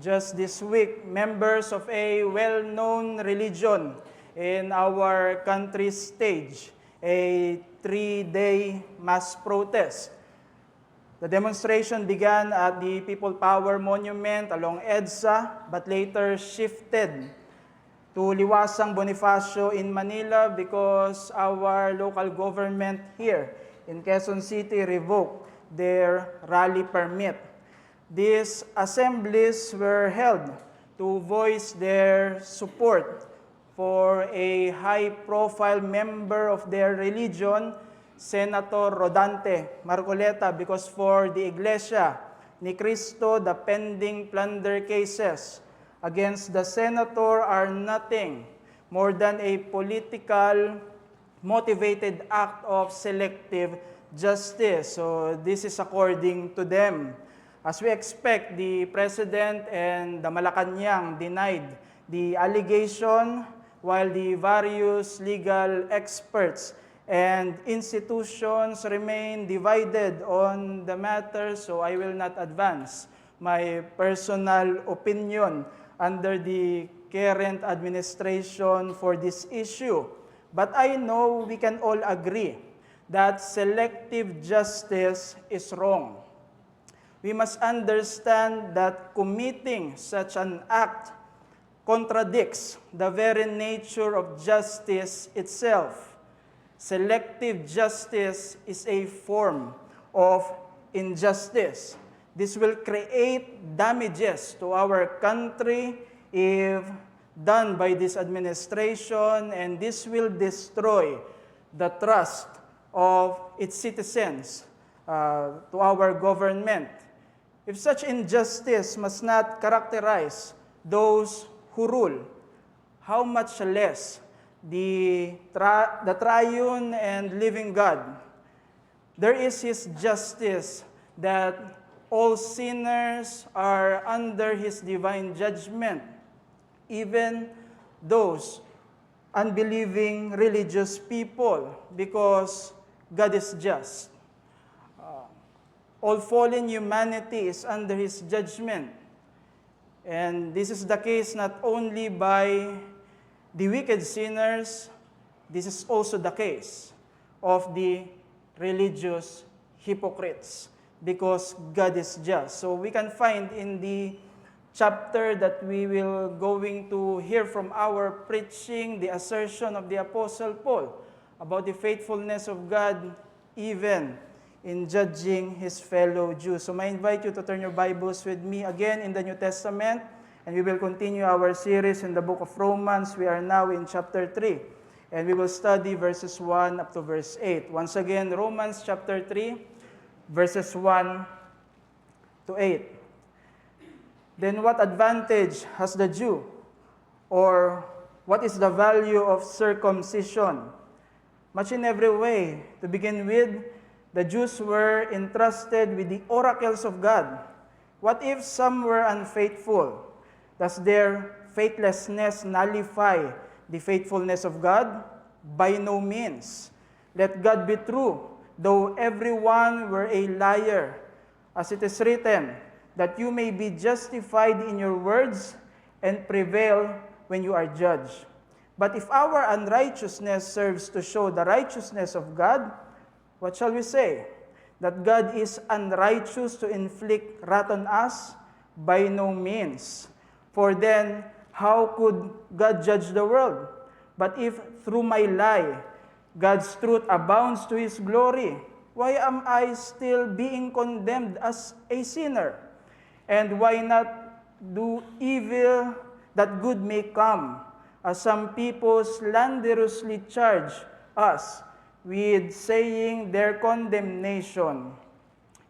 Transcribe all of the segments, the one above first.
just this week, members of a well-known religion in our country's stage, a 3-day mass protest. The demonstration began at the People Power Monument along EDSA, but later shifted to Liwasang Bonifacio in Manila because our local government here in Quezon City revoked their rally permit. These assemblies were held to voice their support for a high-profile member of their religion, Senator Rodante Marcoleta, because for the Iglesia ni Cristo, the pending plunder cases against the senator are nothing more than a political motivated act of selective justice. So this is according to them. As we expect, the President and the Malacanang denied the allegation, while the various legal experts and institutions remain divided on the matter, so I will not advance my personal opinion under the current administration for this issue. But I know we can all agree that selective justice is wrong. We must understand that committing such an act contradicts the very nature of justice itself. Selective justice is a form of injustice. This will create damages to our country if done by this administration, and this will destroy the trust of its citizens to our government. If such injustice must not characterize those who rule, how much less the triune and living God. There is His justice that all sinners are under His divine judgment, even those unbelieving religious people, because God is just. All fallen humanity is under His judgment. And this is the case not only by the wicked sinners, this is also the case of the religious hypocrites, because God is just. So we can find in the chapter that we will going to hear from our preaching the assertion of the Apostle Paul about the faithfulness of God even in judging his fellow Jews. So I invite you to turn your Bibles with me again in the New Testament, and we will continue our series in the book of Romans. We are now in chapter 3, and we will study verses 1 up to verse 8. Once again, Romans chapter 3, verses 1 to 8. Then what advantage has the Jew? Or what is the value of circumcision? Much in every way. To begin with, the Jews were entrusted with the oracles of God. What if some were unfaithful? Does their faithlessness nullify the faithfulness of God? By no means. Let God be true, though everyone were a liar. As it is written, that you may be justified in your words and prevail when you are judged. But if our unrighteousness serves to show the righteousness of God, what shall we say? That God is unrighteous to inflict wrath on us? By no means. For then, how could God judge the world? But if through my lie, God's truth abounds to His glory, why am I still being condemned as a sinner? And why not do evil that good may come, as some people slanderously charge us with saying their condemnation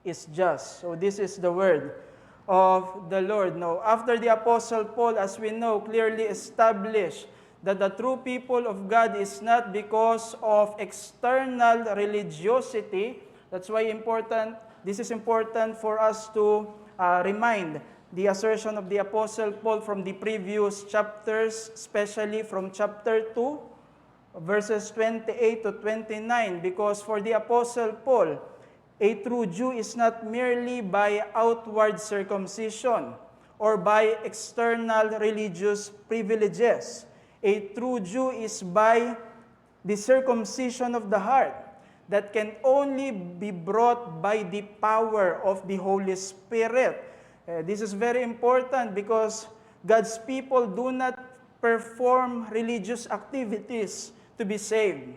is just. So this is the word of the Lord. Now, after the Apostle Paul, as we know, clearly established that the true people of God is not because of external religiosity. That's why this is important for us to remind the assertion of the Apostle Paul from the previous chapters, especially from chapter 2, verses 28 to 29, because for the Apostle Paul, a true Jew is not merely by outward circumcision or by external religious privileges. A true Jew is by the circumcision of the heart that can only be brought by the power of the Holy Spirit. This is very important because God's people do not perform religious activities to be saved.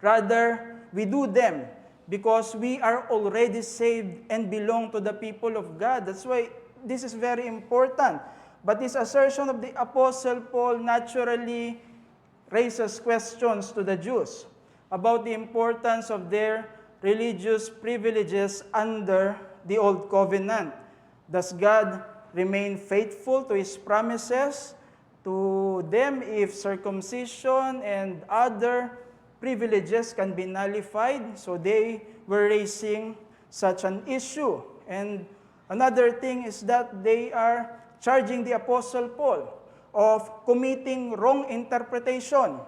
Rather, we do them because we are already saved and belong to the people of God. That's why this is very important. But this assertion of the Apostle Paul naturally raises questions to the Jews about the importance of their religious privileges under the Old Covenant. Does God remain faithful to His promises to them if circumcision and other privileges can be nullified? So they were raising such an issue. And another thing is that they are charging the Apostle Paul of committing wrong interpretation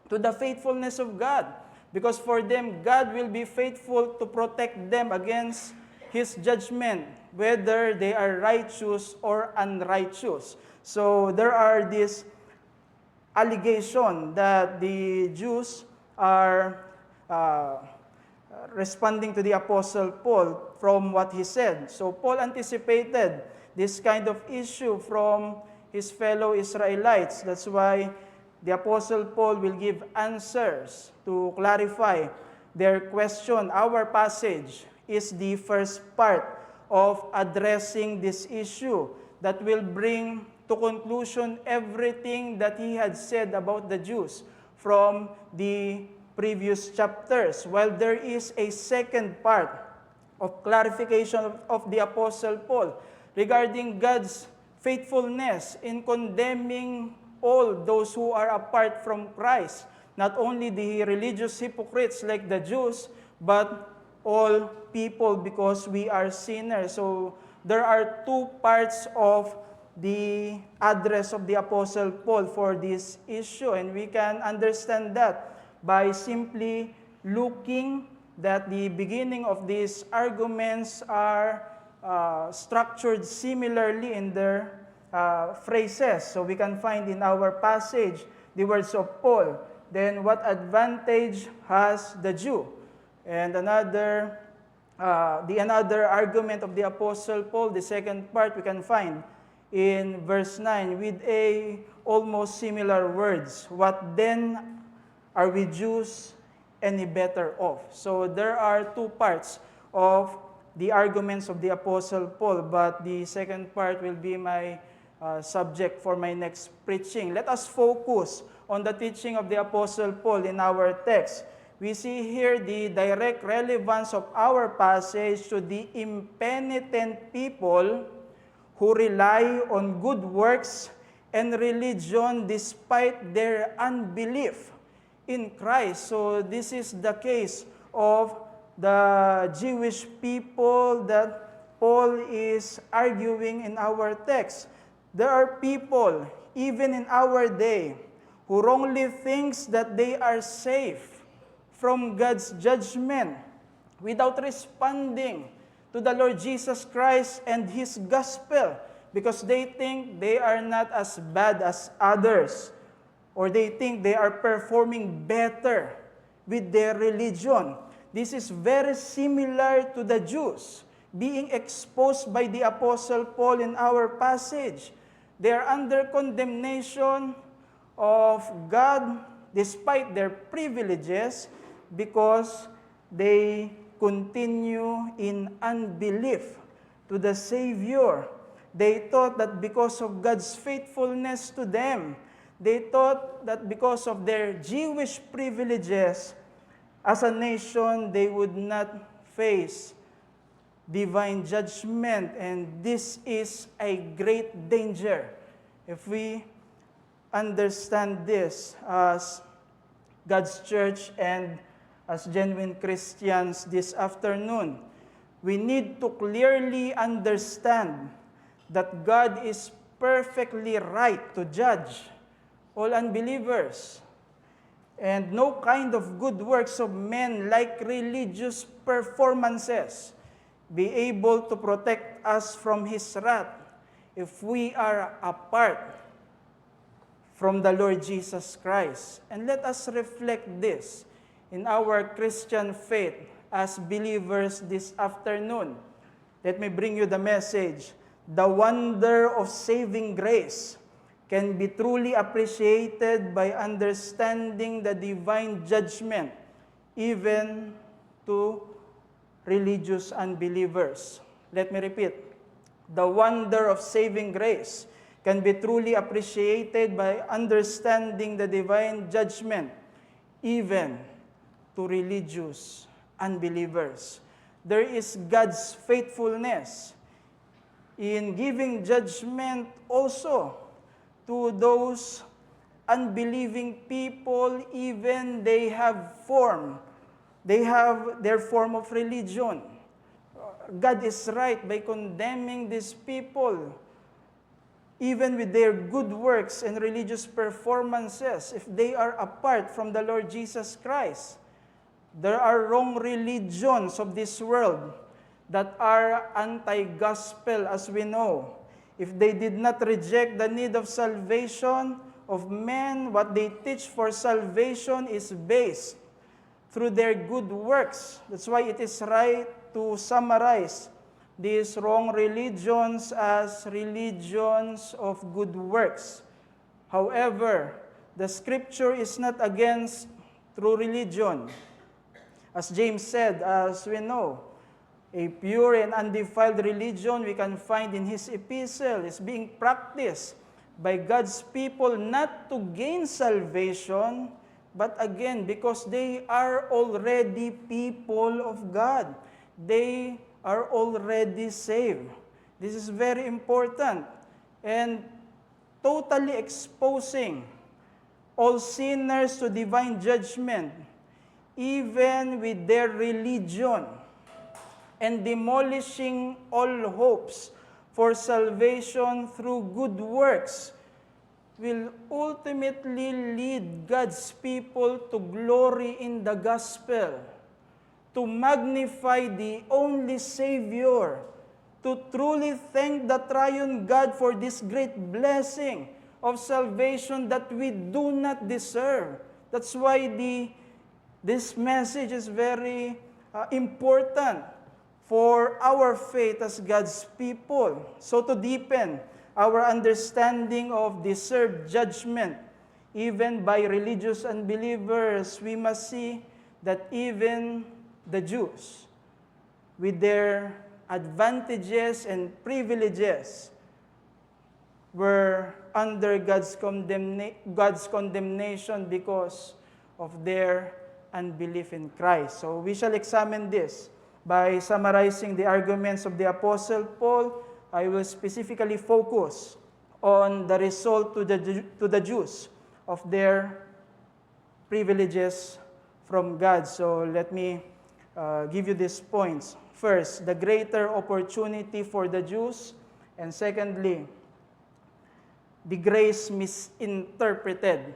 to the faithfulness of God. Because for them, God will be faithful to protect them against His judgment, whether they are righteous or unrighteous. So there are these allegations that the Jews are responding to the Apostle Paul from what he said. So Paul anticipated this kind of issue from his fellow Israelites. That's why the Apostle Paul will give answers to clarify their question. Our passage is the first part of addressing this issue that will bring to conclusion everything that he had said about the Jews from the previous chapters. While there is a second part of clarification of the Apostle Paul regarding God's faithfulness in condemning all those who are apart from Christ, not only the religious hypocrites like the Jews, but all people because we are sinners. So there are two parts of the address of the Apostle Paul for this issue, and we can understand that by simply looking that the beginning of these arguments are structured similarly in their phrases. So we can find in our passage the words of Paul. Then what advantage has the Jew? And another argument of the Apostle Paul, the second part we can find in verse 9 with a almost similar words. What then are we Jews any better off? So there are two parts of the arguments of the Apostle Paul, but the second part will be my subject for my next preaching. Let us focus on the teaching of the Apostle Paul in our text. We see here the direct relevance of our passage to the impenitent people who rely on good works and religion despite their unbelief in Christ. So this is the case of the Jewish people that Paul is arguing in our text. There are people, even in our day, who wrongly thinks that they are safe from God's judgment without responding to the Lord Jesus Christ and His gospel because they think they are not as bad as others, or they think they are performing better with their religion. This is very similar to the Jews being exposed by the Apostle Paul in our passage. They are under condemnation of God despite their privileges because they continue in unbelief to the Savior. They thought that because of God's faithfulness to them, they thought that because of their Jewish privileges, as a nation, they would not face divine judgment. And this is a great danger. If we understand this as God's church and as genuine Christians this afternoon, we need to clearly understand that God is perfectly right to judge all unbelievers. And no kind of good works of men like religious performances be able to protect us from His wrath. if we are apart from the Lord Jesus Christ. And let us reflect this in our Christian faith as believers this afternoon. Let me bring you the message. The wonder of saving grace can be truly appreciated by understanding the divine judgment, even to religious unbelievers. Let me repeat. The wonder of saving grace can be truly appreciated by understanding the divine judgment, even to religious unbelievers. There is God's faithfulness in giving judgment also to those unbelieving people, even they have their form of religion. God is right by condemning these people, even with their good works and religious performances, if they are apart from the Lord Jesus Christ. There are wrong religions of this world that are anti-gospel, as we know. If they did not reject the need of salvation of men, what they teach for salvation is based through their good works. That's why it is right to summarize these wrong religions as religions of good works. However, the Scripture is not against true religion. As James said, as we know, a pure and undefiled religion we can find in his epistle is being practiced by God's people not to gain salvation, but again, because they are already people of God. They are already saved. This is very important. And totally exposing all sinners to divine judgment, even with their religion, and demolishing all hopes for salvation through good works, will ultimately lead God's people to glory in the gospel, to magnify the only Savior, to truly thank the triune God for this great blessing of salvation that we do not deserve. That's why this message is very important for our faith as God's people. So to deepen our understanding of deserved judgment, even by religious unbelievers, we must see that even the Jews, with their advantages and privileges, were under God's condemnation because of their unbelief in Christ. So we shall examine this by summarizing the arguments of the Apostle Paul. I will specifically focus on the result to the Jews of their privileges from God. So let me give you these points. First, the greater opportunity for the Jews. And secondly, the grace misinterpreted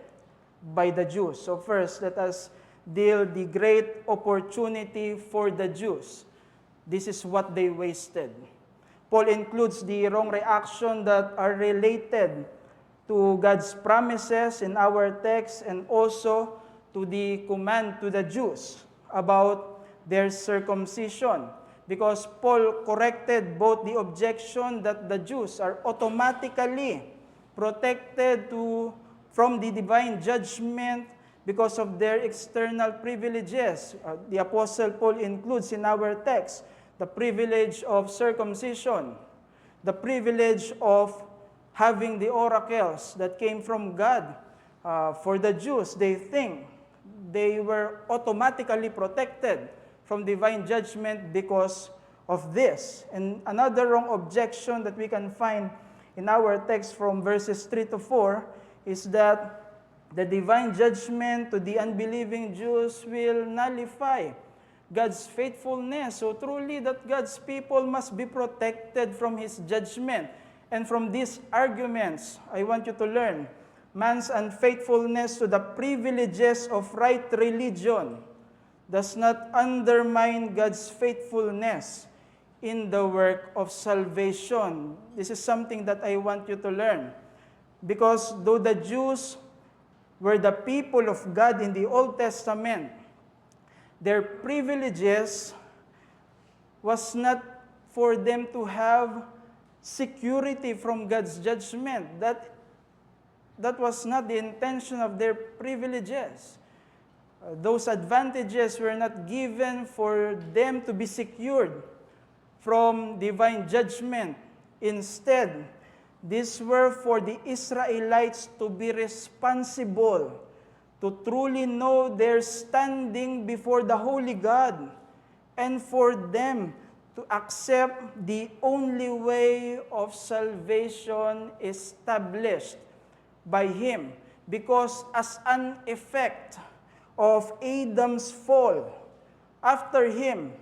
by the Jews. So first, let us deal the great opportunity for the Jews. This is what they wasted. Paul includes the wrong reaction that are related to God's promises in our text, and also to the command to the Jews about their circumcision. Because Paul corrected both the objection that the Jews are automatically protected from the divine judgment because of their external privileges. The Apostle Paul includes in our text the privilege of circumcision, the privilege of having the oracles that came from God. For the Jews, they think they were automatically protected from divine judgment because of this. And another wrong objection that we can find in our text from verses 3 to 4 is that the divine judgment to the unbelieving Jews will nullify God's faithfulness. So truly that God's people must be protected from His judgment. And from these arguments, I want you to learn, man's unfaithfulness to the privileges of right religion does not undermine God's faithfulness in the work of salvation. This is something that I want you to learn. Because though the Jews were the people of God in the Old Testament, their privileges was not for them to have security from God's judgment. That was not the intention of their privileges. Those advantages were not given for them to be secured from divine judgment. Instead, these were for the Israelites to be responsible, to truly know their standing before the Holy God, and for them to accept the only way of salvation established by Him. Because as an effect of Adam's fall, after him,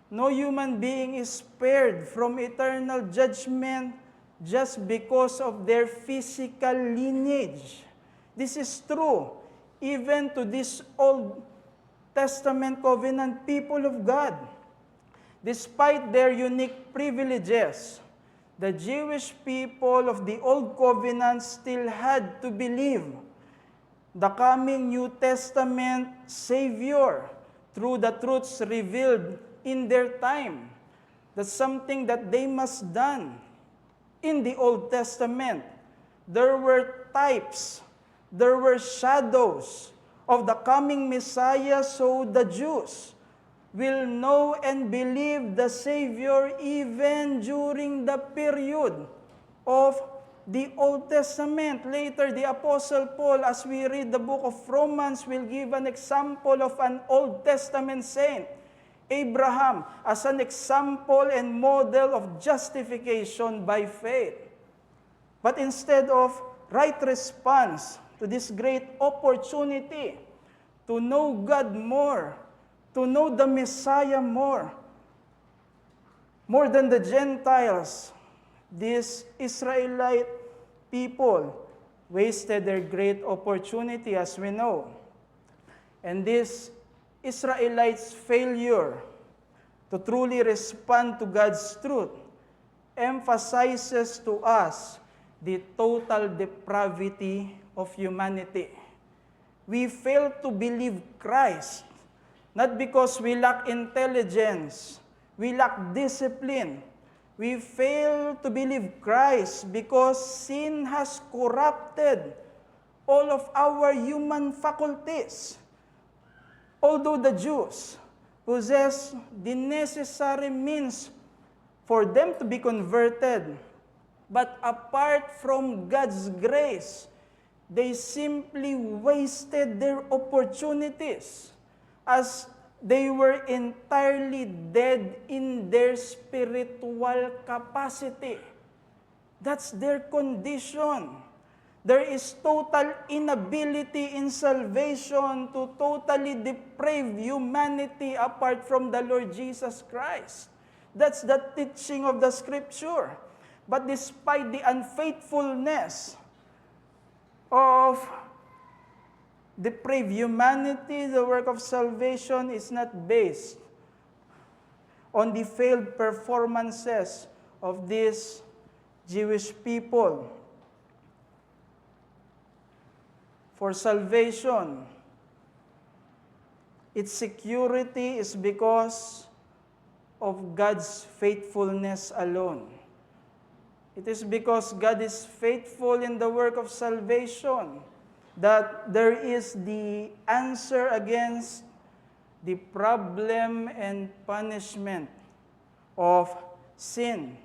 no human being is spared from eternal judgment just because of their physical lineage. This is true even to this Old Testament covenant people of God. Despite their unique privileges, the Jewish people of the Old Covenant still had to believe the coming New Testament Savior through the truths revealed in their time. That's something that they must done. In the Old Testament, there were types, there were shadows of the coming Messiah, so the Jews will know and believe the Savior even during the period of the Old Testament. Later, the Apostle Paul, as we read the book of Romans, will give an example of an Old Testament saint, Abraham, as an example and model of justification by faith. But instead of right response to this great opportunity to know God more, to know the Messiah more than the Gentiles, these Israelite people wasted their great opportunity, as we know. And this Israelites' failure to truly respond to God's truth emphasizes to us the total depravity of humanity. We fail to believe Christ, not because we lack intelligence, we lack discipline. We fail to believe Christ because sin has corrupted all of our human faculties. Although the Jews possess the necessary means for them to be converted, but apart from God's grace, they simply wasted their opportunities as they were entirely dead in their spiritual capacity. That's their condition. There is total inability in salvation to totally deprave humanity apart from the Lord Jesus Christ. That's the teaching of the Scripture. But despite the unfaithfulness of depraved humanity, the work of salvation is not based on the failed performances of these Jewish people. For salvation, its security is because of God's faithfulness alone. It is because God is faithful in the work of salvation that there is the answer against the problem and punishment of sin.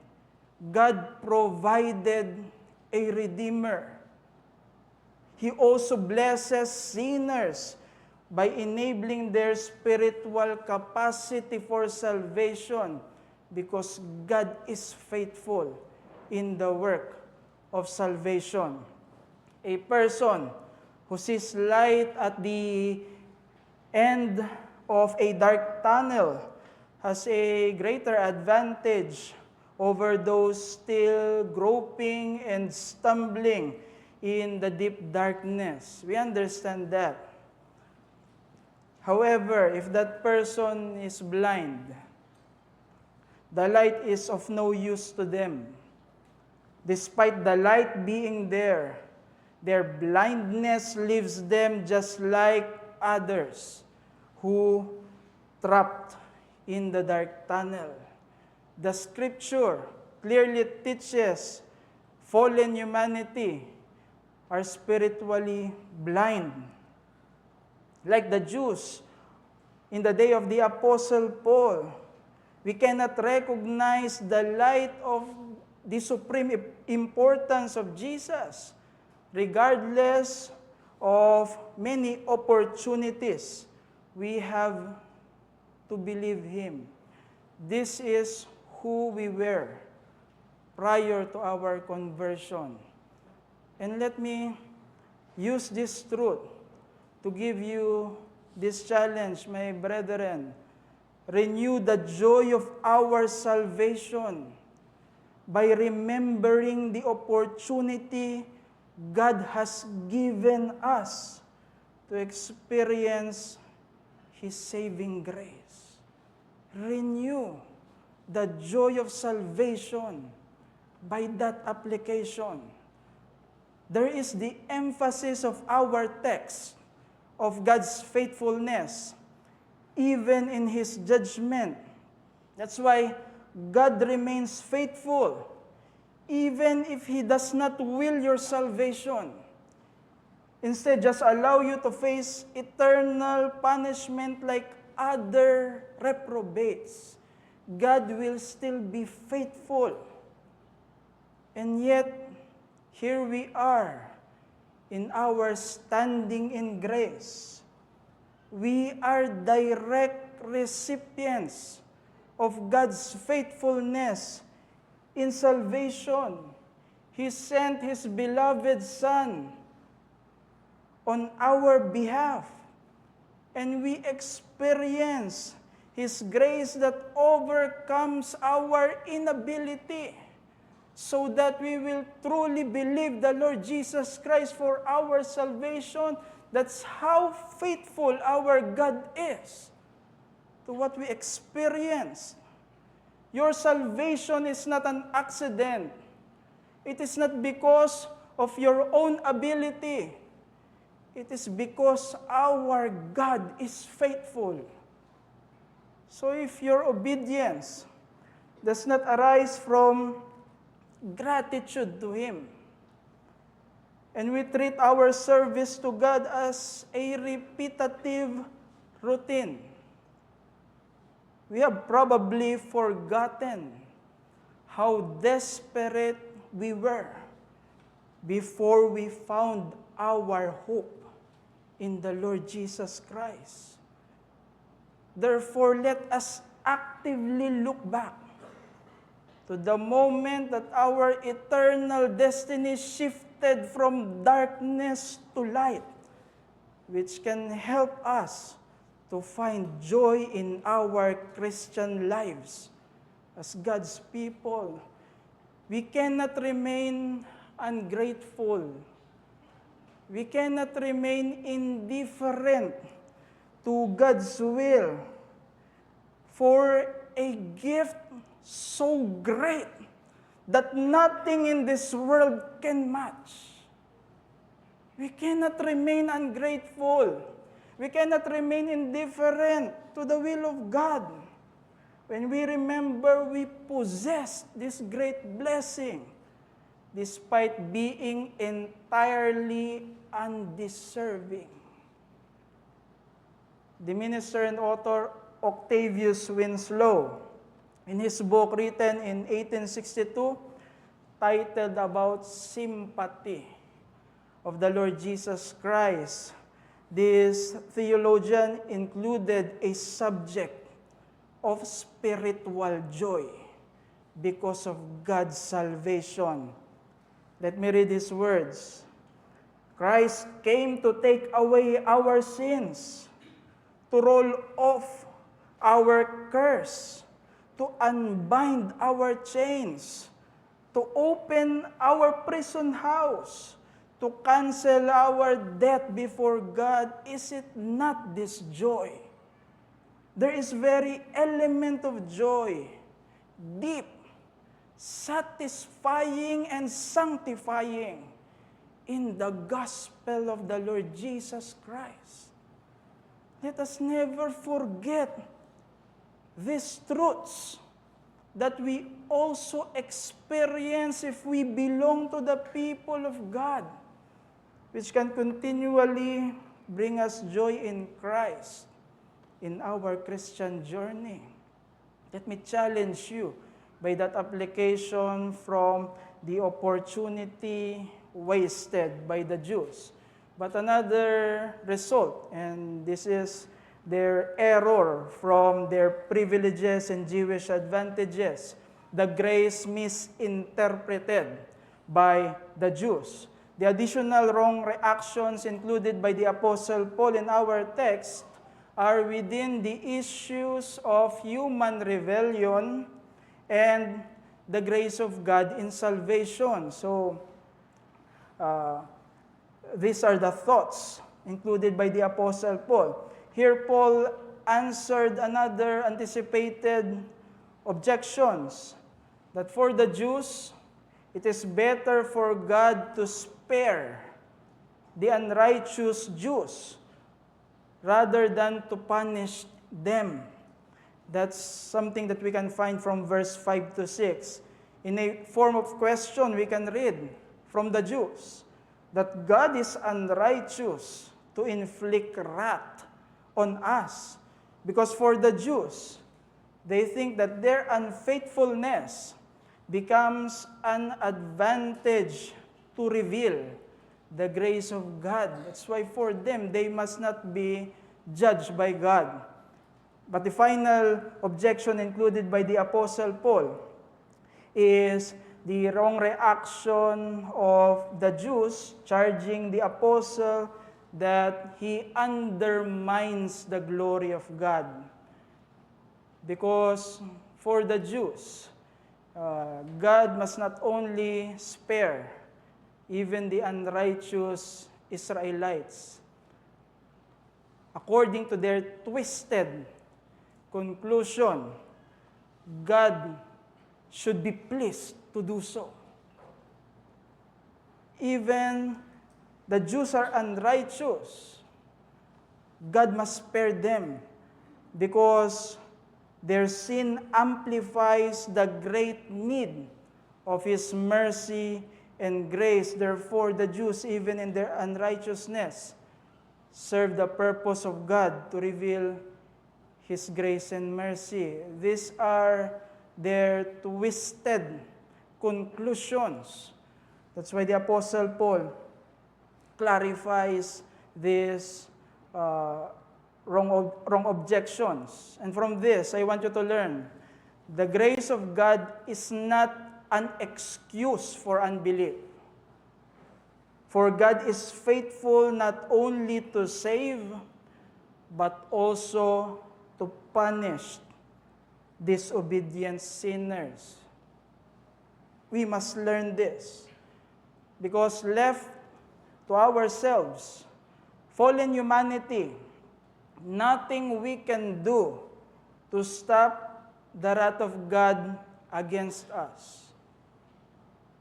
God provided a Redeemer. He also blesses sinners by enabling their spiritual capacity for salvation because God is faithful in the work of salvation. A person who sees light at the end of a dark tunnel has a greater advantage over those still groping and stumbling in the deep darkness. We understand that. However, if that person is blind, the light is of no use to them. Despite the light being there, their blindness leaves them just like others who trapped in the dark tunnel. The scripture clearly teaches fallen humanity are spiritually blind. Like the Jews in the day of the Apostle Paul, we cannot recognize the light of the supreme importance of Jesus, regardless of many opportunities we have to believe Him. This is who we were prior to our conversion. And let me use this truth to give you this challenge, my brethren. Renew the joy of our salvation by remembering the opportunity God has given us to experience His saving grace. Renew the joy of salvation by that application. There is the emphasis of our text of God's faithfulness, even in His judgment. That's why God remains faithful, even if He does not will your salvation. Instead, just allow you to face eternal punishment like other reprobates. God will still be faithful. And yet, here we are in our standing in grace. We are direct recipients of God's faithfulness in salvation. He sent His beloved Son on our behalf, and we experience His grace that overcomes our inability, so that we will truly believe the Lord Jesus Christ for our salvation. That's how faithful our God is to what we experience. Your salvation is not an accident. It is not because of your own ability. It is because our God is faithful. So if your obedience does not arise from gratitude to Him, and we treat our service to God as a repetitive routine, we have probably forgotten how desperate we were before we found our hope in the Lord Jesus Christ. Therefore, let us actively look back to the moment that our eternal destiny shifted from darkness to light, which can help us to find joy in our Christian lives as God's people. We cannot remain ungrateful. We cannot remain indifferent to God's will for a gift so great that nothing in this world can match. We cannot remain ungrateful. We cannot remain indifferent to the will of God when we remember we possess this great blessing despite being entirely undeserving. The minister and author Octavius Winslow, in his book written in 1862, titled about sympathy of the Lord Jesus Christ, this theologian included a subject of spiritual joy because of God's salvation. Let me read his words. Christ came to take away our sins, to roll off our curse, to unbind our chains, to open our prison house, to cancel our debt before God. Is it not this joy? There is very element of joy deep, satisfying, and sanctifying in the gospel of the Lord Jesus Christ. Let us never forget these truths that we also experience if we belong to the people of God, which can continually bring us joy in Christ in our Christian journey. Let me challenge you by that application from the opportunity wasted by the Jews. But another result, and this is their error from their privileges and Jewish advantages, the grace misinterpreted by the Jews. The additional wrong reactions included by the Apostle Paul in our text are within the issues of human rebellion and the grace of God in salvation. So, these are the thoughts included by the Apostle Paul. Here, Paul answered another anticipated objections, that for the Jews, it is better for God to spare the unrighteous Jews rather than to punish them. That's something that we can find from verse 5 to 6. In a form of question, we can read from the Jews that God is unrighteous to inflict wrath on us. Because for the Jews, they think that their unfaithfulness becomes an advantage to reveal the grace of God. That's why for them, they must not be judged by God. But the final objection included by the Apostle Paul is the wrong reaction of the Jews charging the apostle that he undermines the glory of God. Because for the Jews, God must not only spare even the unrighteous Israelites. According to their twisted conclusion, God should be pleased to do so. Even the Jews are unrighteous. God must spare them because their sin amplifies the great need of His mercy and grace. Therefore, the Jews, even in their unrighteousness, serve the purpose of God to reveal His grace and mercy. These are their twisted conclusions. That's why the Apostle Paul clarifies these wrong objections. And from this, I want you to learn, the grace of God is not an excuse for unbelief. For God is faithful not only to save, but also to punish disobedient sinners. We must learn this. Because left to ourselves, fallen humanity, nothing we can do to stop the wrath of God against us.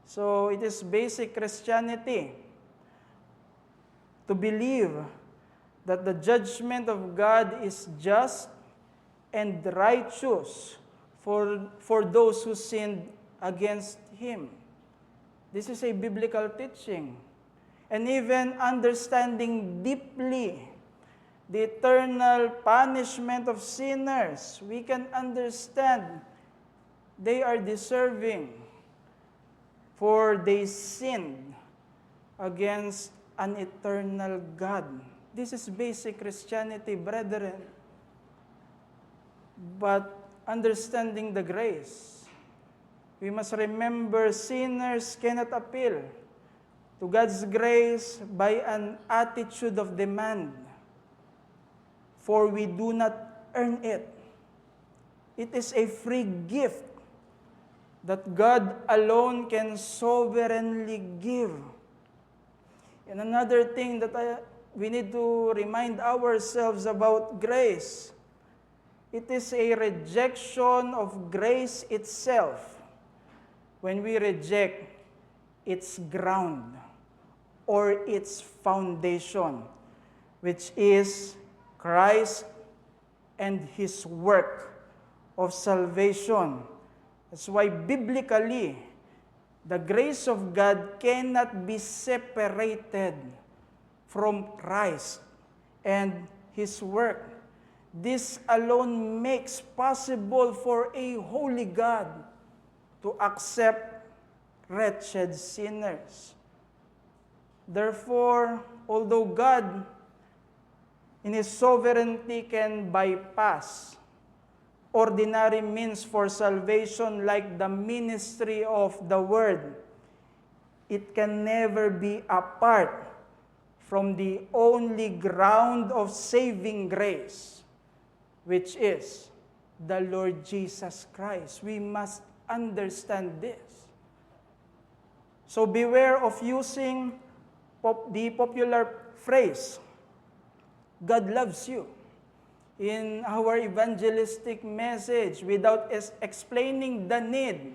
So it is basic Christianity to believe that the judgment of God is just and righteous for those who sinned against Him. This is a biblical teaching. And even understanding deeply the eternal punishment of sinners, we can understand they are deserving, for they sinned against an eternal God. This is basic Christianity, brethren. But understanding the grace, we must remember sinners cannot appeal to God's grace by an attitude of demand, for we do not earn it. It is a free gift that God alone can sovereignly give. And another thing that we need to remind ourselves about grace it is a rejection of grace itself when we reject its ground or its foundation, which is Christ and His work of salvation. That's why biblically, the grace of God cannot be separated from Christ and His work. This alone makes possible for a holy God to accept wretched sinners. Therefore, although God in His sovereignty can bypass ordinary means for salvation like the ministry of the Word, it can never be apart from the only ground of saving grace, which is the Lord Jesus Christ. We must understand this. So beware of using the popular phrase, God loves you, in our evangelistic message without explaining the need,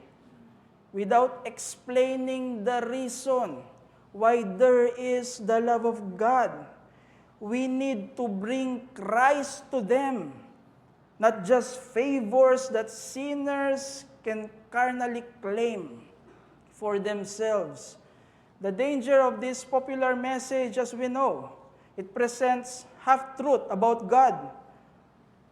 without explaining the reason why there is the love of God. We need to bring Christ to them, not just favors that sinners can carnally claim for themselves. The danger of this popular message, as we know, it presents half-truth about God,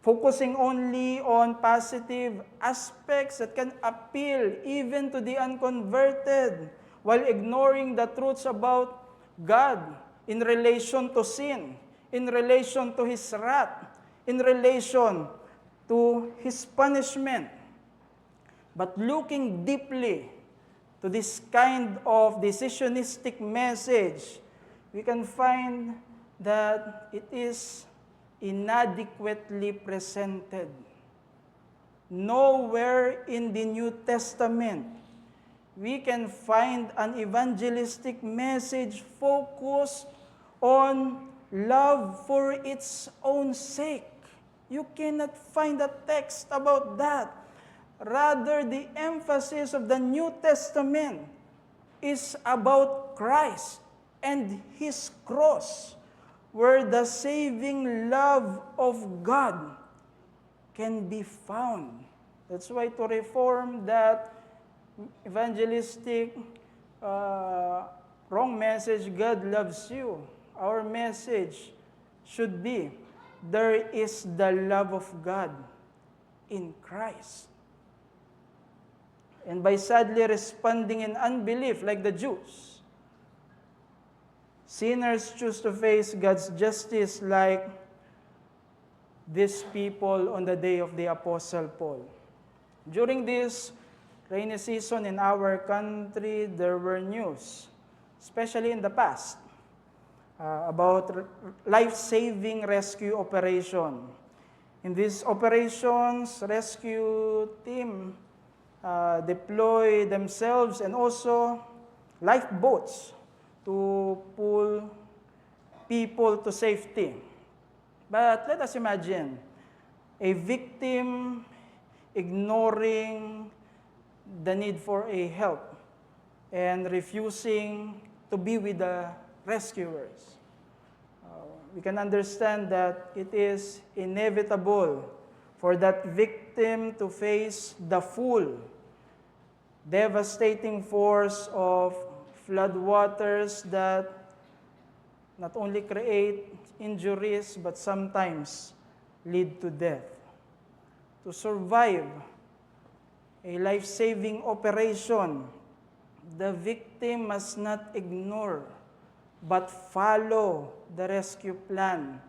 focusing only on positive aspects that can appeal even to the unconverted, while ignoring the truths about God in relation to sin, in relation to His wrath, in relation to His punishment. But looking deeply to this kind of decisionistic message, we can find that it is inadequately presented. Nowhere in the New Testament we can find an evangelistic message focused on love for its own sake. You cannot find a text about that. Rather, the emphasis of the New Testament is about Christ and His cross, where the saving love of God can be found. That's why to reform that evangelistic wrong message, God loves you, our message should be, there is the love of God in Christ. And by sadly responding in unbelief like the Jews, sinners choose to face God's justice like these people on the day of the Apostle Paul. During this rainy season in our country, there were news, especially in the past, about life-saving rescue operation. In these operations, rescue team deploy themselves and also lifeboats to pull people to safety. But let us imagine a victim ignoring the need for a help and refusing to be with the rescuers. We can understand that it is inevitable for that victim to face the full devastating force of floodwaters that not only create injuries but sometimes lead to death. To survive a life-saving operation, the victim must not ignore but follow the rescue plan.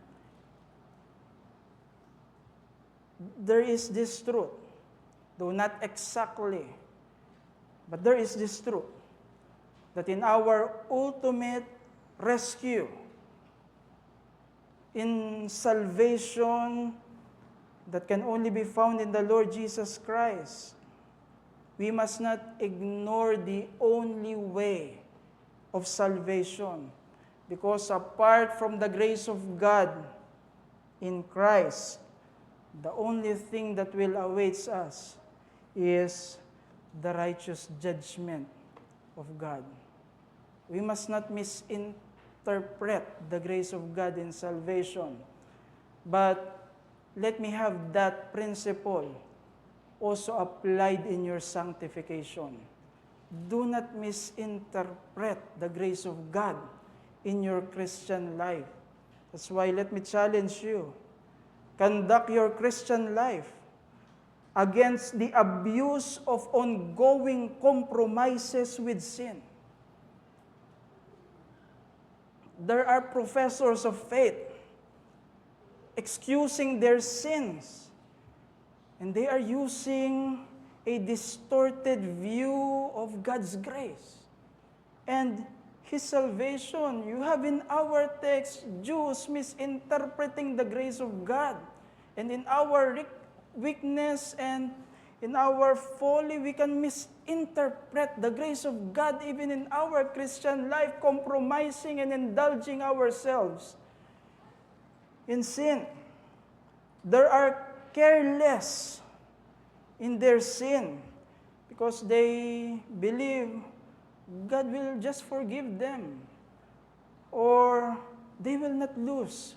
There is this truth, though not exactly, but there is this truth, that in our ultimate rescue, in salvation that can only be found in the Lord Jesus Christ, we must not ignore the only way of salvation, because apart from the grace of God in Christ, the only thing that will await us is the righteous judgment of God. We must not misinterpret the grace of God in salvation. But let me have that principle also applied in your sanctification. Do not misinterpret the grace of God in your Christian life. That's why let me challenge you. Conduct your Christian life against the abuse of ongoing compromises with sin. There are professors of faith excusing their sins, and they are using a distorted view of God's grace and His salvation. You have in our text Jews misinterpreting the grace of God, and in our weakness and in our folly, we can misinterpret the grace of God even in our Christian life, compromising and indulging ourselves in sin. There are careless in their sin because they believe God will just forgive them or they will not lose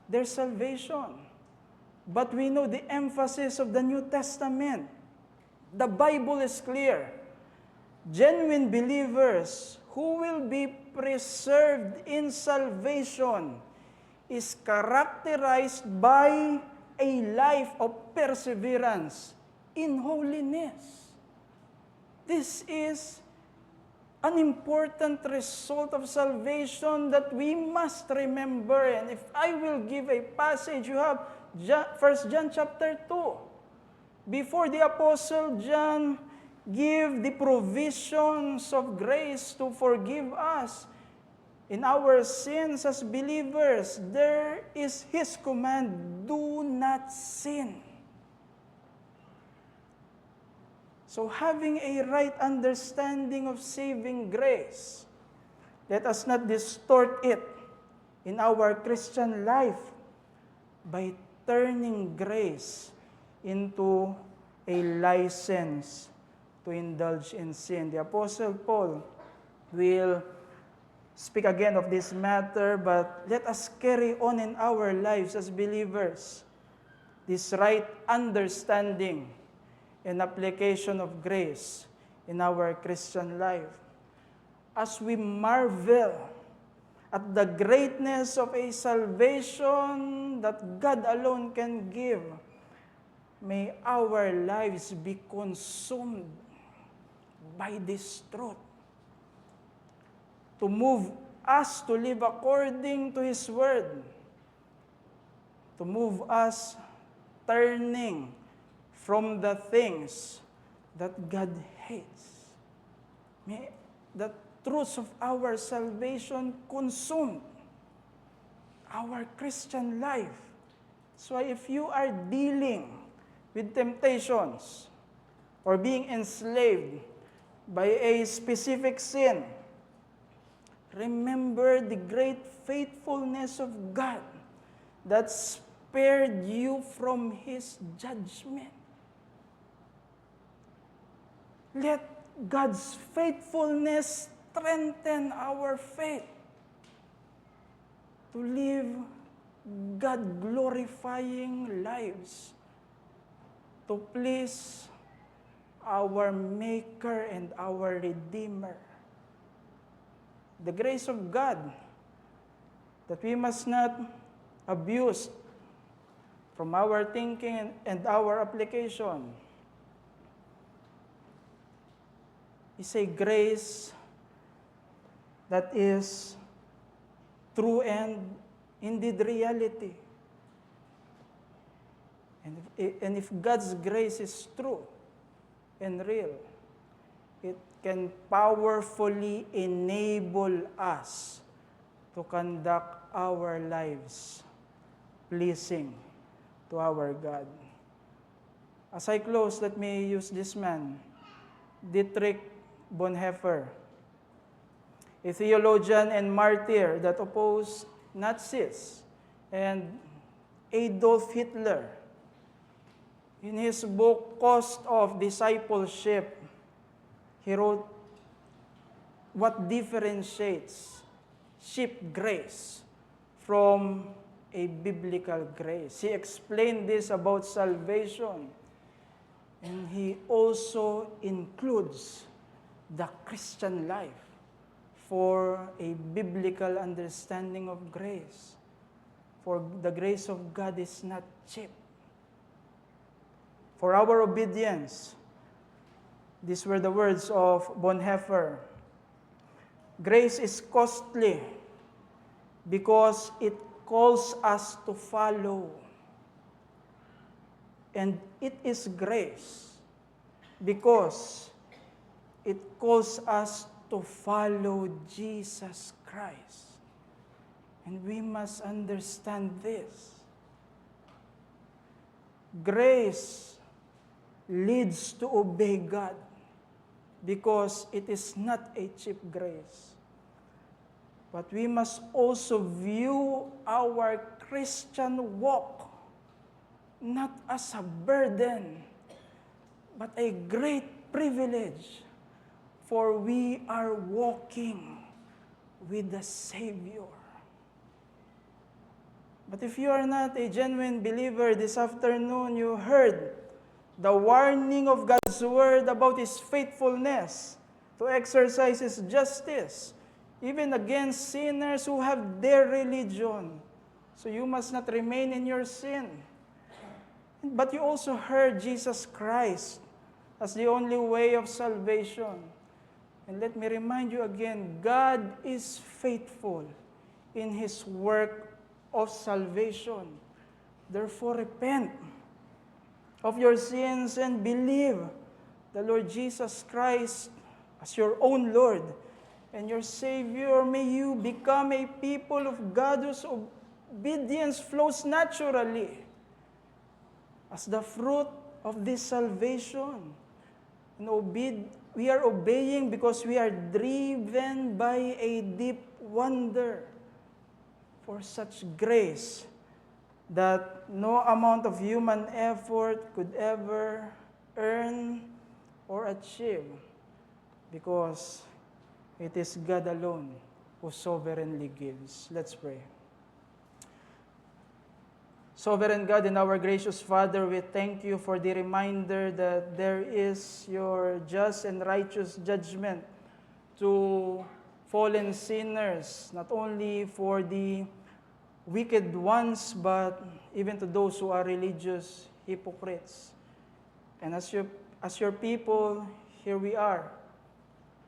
their salvation. But we know the emphasis of the New Testament. The Bible is clear. Genuine believers who will be preserved in salvation is characterized by a life of perseverance in holiness. This is an important result of salvation that we must remember. And if I will give a passage, you have 1 John chapter 2. Before the Apostle John give the provisions of grace to forgive us in our sins as believers, there is His command, do not sin. So having a right understanding of saving grace, let us not distort it in our Christian life by turning grace into a license to indulge in sin. The Apostle Paul will speak again of this matter, but let us carry on in our lives as believers this right understanding and application of grace in our Christian life. As we marvel at the greatness of a salvation that God alone can give, may our lives be consumed by this truth to move us to live according to His Word, to move us turning from the things that God hates. May the truths of our salvation consume our Christian life. So if you are dealing with temptations or being enslaved by a specific sin, remember the great faithfulness of God that spared you from His judgment. Let God's faithfulness strengthen our faith to live God-glorifying lives, to please our Maker and our Redeemer. The grace of God that we must not abuse from our thinking and our application is a grace that is true and indeed reality. And if God's grace is true and real, it can powerfully enable us to conduct our lives pleasing to our God. As I close, let me use this man, Dietrich Bonhoeffer, a theologian and martyr that opposed Nazis and Adolf Hitler In his book, Cost of Discipleship, he wrote what differentiates cheap grace from a biblical grace. He explained this about salvation, and he also includes the Christian life for a biblical understanding of grace. For the grace of God is not cheap. For our obedience, these were the words of Bonhoeffer. Grace is costly because it calls us to follow. And it is grace because it calls us to follow Jesus Christ. And we must understand this. Grace leads to obey God because it is not a cheap grace. But we must also view our Christian walk not as a burden, but a great privilege, for we are walking with the Savior. But if you are not a genuine believer, this afternoon you heard the warning of God's word about His faithfulness to exercise His justice, even against sinners who have their religion. So you must not remain in your sin. But you also heard Jesus Christ as the only way of salvation. And let me remind you again, God is faithful in His work of salvation. Therefore, repent of your sins and believe the Lord Jesus Christ as your own Lord and your Savior. May you become a people of God whose obedience flows naturally as the fruit of this salvation. And we are obeying because we are driven by a deep wonder for such grace that no amount of human effort could ever earn or achieve, because it is God alone who sovereignly gives. Let's pray. Sovereign God and our gracious Father, we thank you for the reminder that there is your just and righteous judgment to fallen sinners, not only for the wicked ones, but even to those who are religious hypocrites. And as your people, here we are,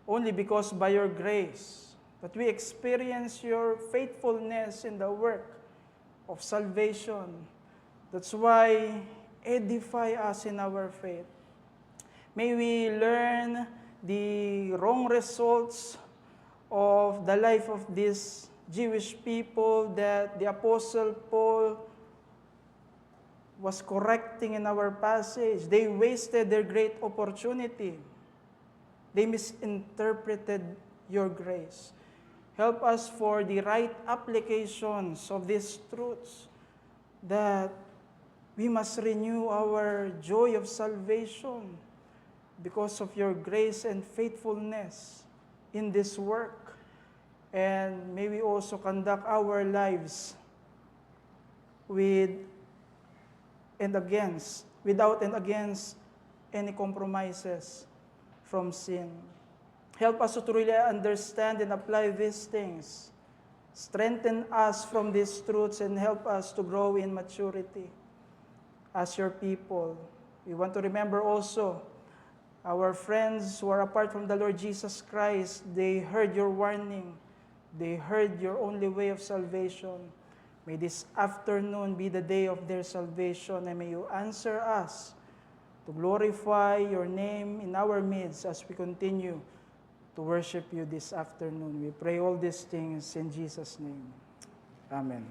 only because by your grace that we experience your faithfulness in the work of salvation. That's why edify us in our faith. May we learn the wrong results of the life of these Jewish people that the Apostle Paul was correcting in our passage. They wasted their great opportunity. They misinterpreted your grace. Help us for the right applications of these truths, that we must renew our joy of salvation because of your grace and faithfulness in this work. And may we also conduct our lives without and against any compromises from sin. Help us to truly understand and apply these things. Strengthen us from these truths and help us to grow in maturity as your people. We want to remember also our friends who are apart from the Lord Jesus Christ. They heard your warning. They heard your only way of salvation. May this afternoon be the day of their salvation, and may you answer us to glorify your name in our midst as we continue to worship you this afternoon. We pray all these things in Jesus' name. Amen.